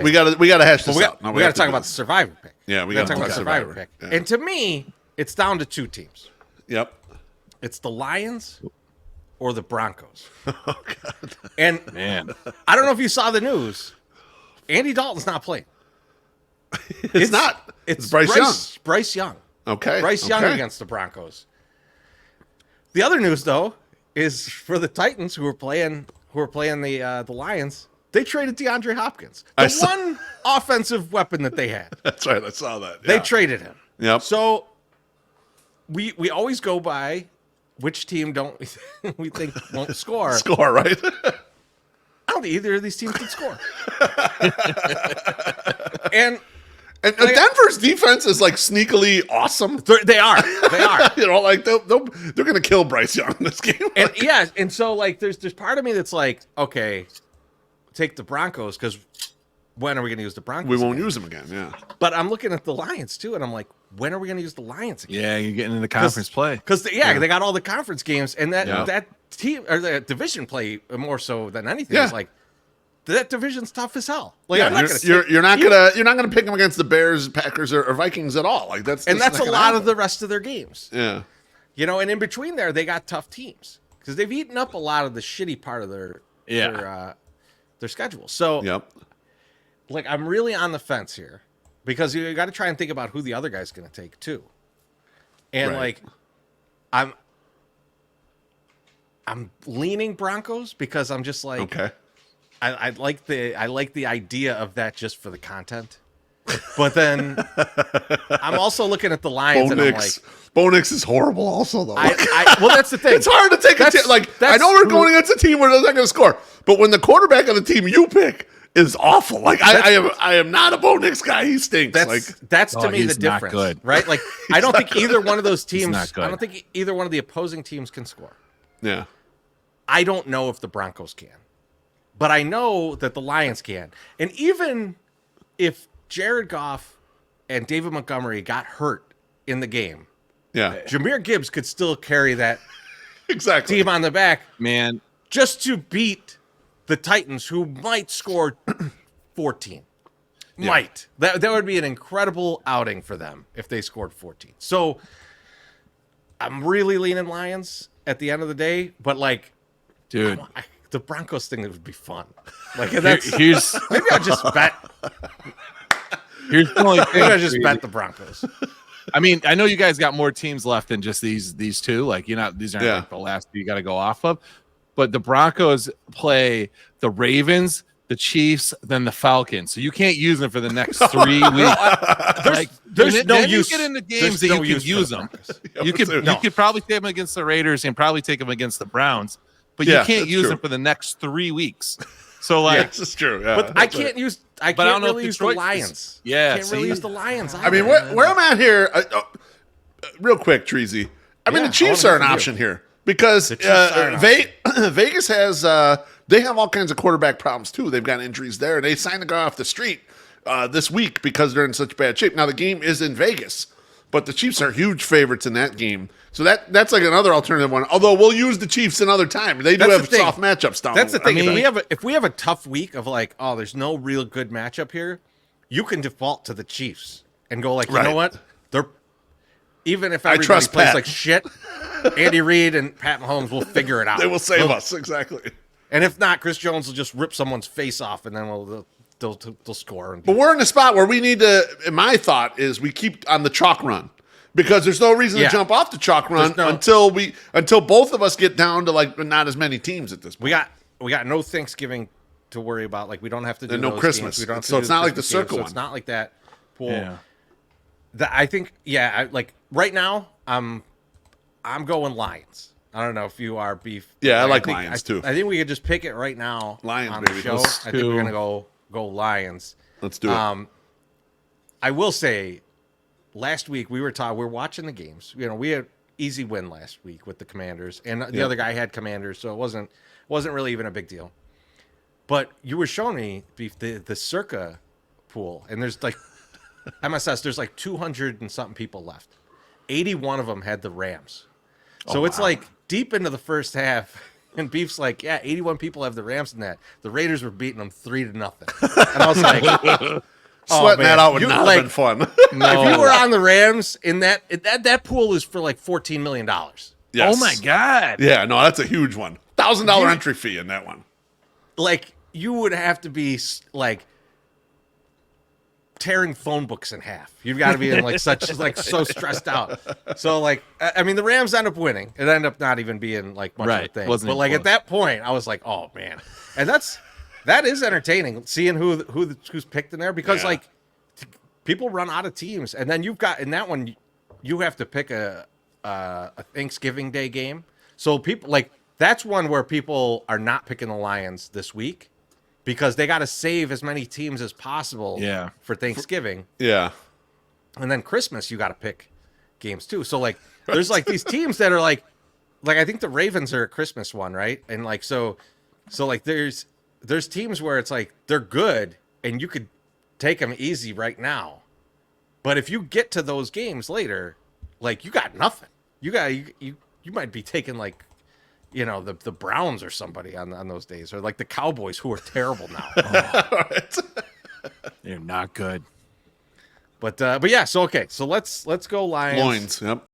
we gotta hash this out. No, we got to talk about the survivor pick. Yeah, we got to talk about survivor pick. Yeah. And to me, it's down to two teams. Yep. It's the Lions or the Broncos. Oh God. And Man, I don't know if you saw the news. Andy Dalton's not playing. It's not. It's Bryce Young. Bryce Young. Okay. Bryce Young okay. against the Broncos. The other news, though, is for the Titans who are playing the Lions. They traded DeAndre Hopkins, the one offensive weapon that they had. That's right. I saw that. They Yeah. traded him. Yep. So we always go by which team don't we think won't score. Score, right? I don't think either of these teams can score. And Denver's defense is like sneakily awesome. they are. You know, like they're gonna kill Bryce Young in this game. And yeah, and so like there's part of me that's like, okay, take the Broncos because when are we going to use the Broncos? We won't again? use them again. Yeah. But I'm looking at the Lions too, and I'm like, when are we going to use the Lions again? yeah, you're getting into conference play. Because they got all the conference games, and that Yeah. that team or the division play more so than anything Yeah. is like that division's tough as hell. Like Yeah, I'm not gonna you're not gonna pick them against the Bears, Packers, or Vikings at all. Like that's and just that's not a gonna lot happen. of the rest of their games. Yeah. You know, and in between there, they got tough teams because they've eaten up a lot of the shitty part of their schedule. So, Yep. like, I'm really on the fence here because you got to try and think about who the other guy's going to take too. And Right. like, I'm leaning Broncos because I'm just like, Okay. I like the idea of that just for the content. But then I'm also looking at the Lions and I'm like, Bo Nix is horrible also though. well, that's the thing. It's hard to take a team. Like, I know we're going against a team where they're not going to score, but when the quarterback of the team you pick is awful, like I am not a Bo Nix guy. He stinks. That's to me the he's not difference, good. right? Like, I don't think either one of those teams. not good. I don't think either one of the opposing teams can score. yeah, I don't know if the Broncos can, but I know that the Lions can. And even if Jared Goff and David Montgomery got hurt in the game, yeah, Jahmyr Gibbs could still carry that exactly. team on the back Man, just to beat the Titans, who might score 14. Yeah. Might. That would be an incredible outing for them if they scored 14. So I'm really leaning Lions at the end of the day, but like, dude, the Broncos thing would be fun. Like, that's here's maybe I'll just bet. here's the only thing. Maybe I just bet the Broncos. I mean, I know you guys got more teams left than just these two. Like, these aren't like the last two you got to go off of. But the Broncos play the Ravens, the Chiefs, then the Falcons. So you can't use them for the next 3 weeks. There's no use. You get into there's games that no you can use for the them. Broncos. You could probably take them against the Raiders and probably take them against the Browns, but Yeah, you can't that's use true. them for the next 3 weeks. So like, This is true. Yeah, But I that's right. can't use. I But I can't don't know really if use the Detroit is- Lions. Yeah, Can't really see? use the Lions. I mean, where I'm at here, real quick, Treasy. I mean, Yeah, the Chiefs I wanna are an hear from you. option here because The Chiefs are an Vegas has they have all kinds of quarterback problems too. They've got injuries there. They signed the guy off the street this week because they're in such bad shape. Now the game is in Vegas, but the Chiefs are huge favorites in that game. So that's like another alternative one. Although we'll use the Chiefs another time. They do That's have the thing. soft matchups down. That's the thing. mean- if we have a tough week of like, oh, there's no real good matchup here, you can default to the Chiefs and go like, you Right. know what? They're even if I everybody trust plays Pat. like shit, Andy Reid and Pat Mahomes will figure it out. They will save us exactly. And if not, Chris Jones will just rip someone's face off, and then they'll score. But we're in a spot where we need to. My thought is we keep on the chalk run because there's no reason Yeah. to jump off the chalk run There's no- until both of us get down to like not as many teams at this point. we got no Thanksgiving to worry about. Like we don't have to do And no those Christmas. games. We don't have to So do it's not like the Christmas games, circle so one. It's not like that pool. yeah. I think like right now I'm going Lions. I don't know if you are beef. Yeah, I like think- Lions, too. I think we could just pick it right now. Lions, on baby. the show. Those I think we're two. gonna go Lions. Let's do it. I will say, last week we were watching the games. You know, we had easy win last week with the Commanders, and the Yeah. other guy had Commanders, so it wasn't really even a big deal. But you were showing me Beef, the Circa pool, and there's like MSS. There's like 200 and something people left. 81 of them had the Rams. So it's like deep into the first half. And Beef's like, yeah, 81 people have the Rams in that. The Raiders were beating them 3-0. And I was like, Sweating that out would You- not like, have been fun. if you were on the Rams in that pool is for like $14 million. Yes. Oh my god. Yeah, no, that's a huge one. $1,000 entry fee in that one. Like you would have to be like tearing phone books in half. You've got to be in like such like so stressed out. So like I mean the Rams end up winning. It ended up not even being like much of a Right. thing. Wasn't But even like at close. that point I was like, oh man. And that is entertaining seeing who's picked in there because Yeah. like people run out of teams and then you've got in that one you have to pick a Thanksgiving Day game. So people like that's one where people are not picking the Lions this week because they got to save as many teams as possible Yeah. for Thanksgiving. Yeah. And then Christmas, you got to pick games too. So like, there's like these teams that are like I think the Ravens are a Christmas one, right? And like, so like there's teams where it's like, they're good and you could take them easy right now. But if you get to those games later, like you got nothing. You might be taking like, you know, the Browns or somebody on those days, or like the Cowboys who are terrible now. They're not good. But yeah, so okay, so let's go Lions. Loins. Yep.